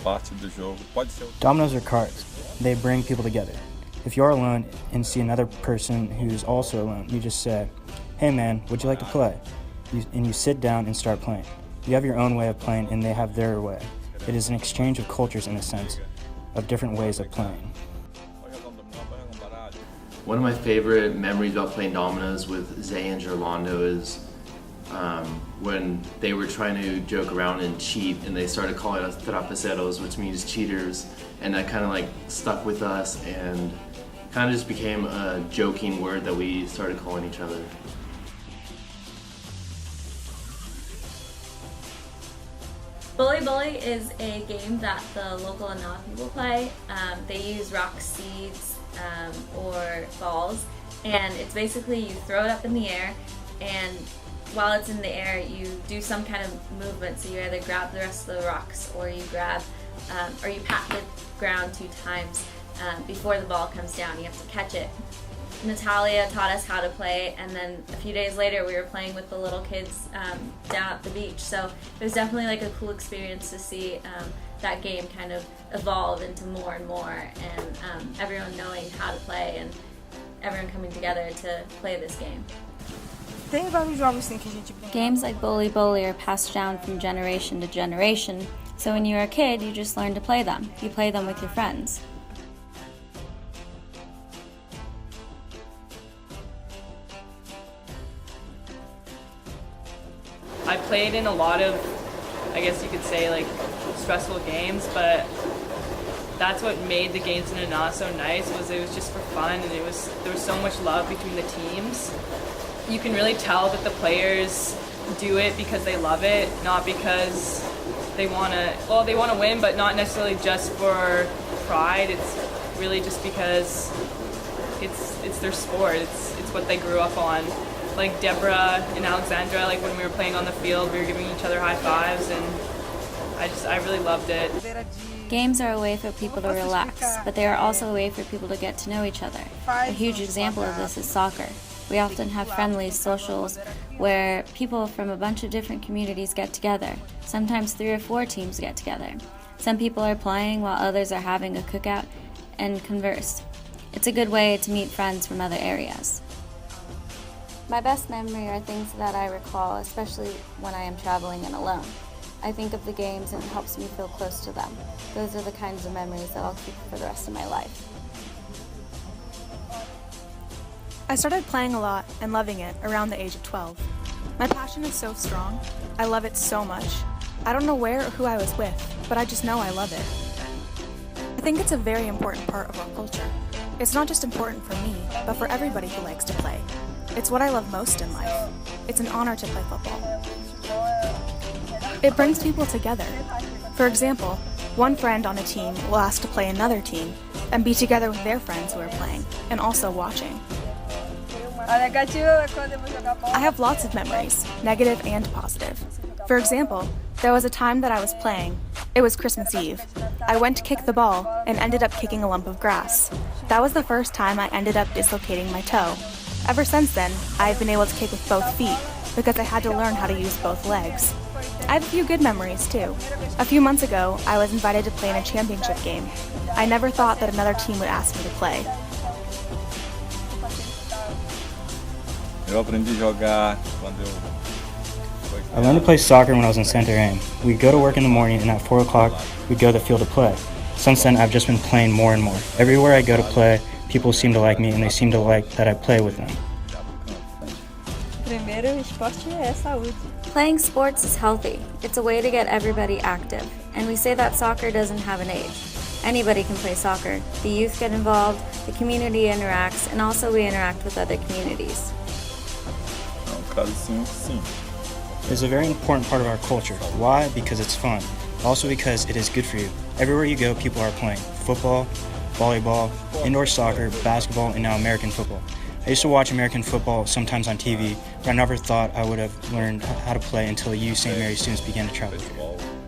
parte do jogo. Pode ser. Dominoes are cards. They bring people together. If you're alone and see another person who's also alone, you just say, "Hey man, would you like to play?" And you sit down and start playing. You have your own way of playing and they have their way. It is an exchange of cultures in a sense, of different ways of playing. One of my favorite memories about playing dominoes with Zay and Gerlando is when they were trying to joke around and cheat, and they started calling us trapaceros, which means cheaters, and that kind of like stuck with us and kind of just became a joking word that we started calling each other. Bully Bully is a game that the local Ana people play. They use rock seeds or balls, and it's basically you throw it up in the air, and while it's in the air you do some kind of movement. So you either grab the rest of the rocks or you grab or you pat the ground 2 times before the ball comes down. You have to catch it. Natalia taught us how to play, and then a few days later we were playing with the little kids down at the beach. So it was definitely like a cool experience to see that game kind of evolve into more and more, and everyone knowing how to play and everyone coming together to play this game. Games like Bully Bully are passed down from generation to generation, so when you were a kid you just learn to play them. You play them with your friends. I played in a lot of, I guess you could say, like stressful games, but that's what made the games in Ana so nice. Was it was just for fun, and there was so much love between the teams. You can really tell that the players do it because they love it, not because they want to win, but not necessarily just for pride. It's really just because it's their sport. It's what they grew up on. Like Deborah and Alexandra, like when we were playing on the field, we were giving each other high fives, and I really loved it. Games are a way for people to relax, but they are also a way for people to get to know each other. A huge example of this is soccer. We often have friendlies, socials, where people from a bunch of different communities get together. Sometimes 3 or 4 teams get together. Some people are playing while others are having a cookout and converse. It's a good way to meet friends from other areas. My best memory are things that I recall, especially when I am traveling and alone. I think of the games and it helps me feel close to them. Those are the kinds of memories that I'll keep for the rest of my life. I started playing a lot and loving it around the age of 12. My passion is so strong. I love it so much. I don't know where or who I was with, but I just know I love it. I think it's a very important part of our culture. It's not just important for me, but for everybody who likes to play. It's what I love most in life. It's an honor to play football. It brings people together. For example, one friend on a team will ask to play another team and be together with their friends who are playing and also watching. I have lots of memories, negative and positive. For example, there was a time that I was playing. It was Christmas Eve. I went to kick the ball and ended up kicking a lump of grass. That was the first time I ended up dislocating my toe. Ever since then, I've been able to kick with both feet because I had to learn how to use both legs. I have a few good memories too. A few months ago, I was invited to play in a championship game. I never thought that another team would ask me to play. Eu aprendi a jogar quando I learned to play soccer when I was in Center Aim. We'd go to work in the morning and at 4 o'clock we'd go to the field to play. Since then I've just been playing more and more. Everywhere I go to play, people seem to like me and they seem to like that I play with them. Playing sports is healthy. It's a way to get everybody active. And we say that soccer doesn't have an age. Anybody can play soccer. The youth get involved, the community interacts, and also we interact with other communities. It's a very important part of our culture. Why? Because it's fun. Also because it is good for you. Everywhere you go, people are playing football, volleyball, indoor soccer, basketball, and now American football. I used to watch American football sometimes on TV, but I never thought I would have learned how to play until U St. Mary's students began to travel here.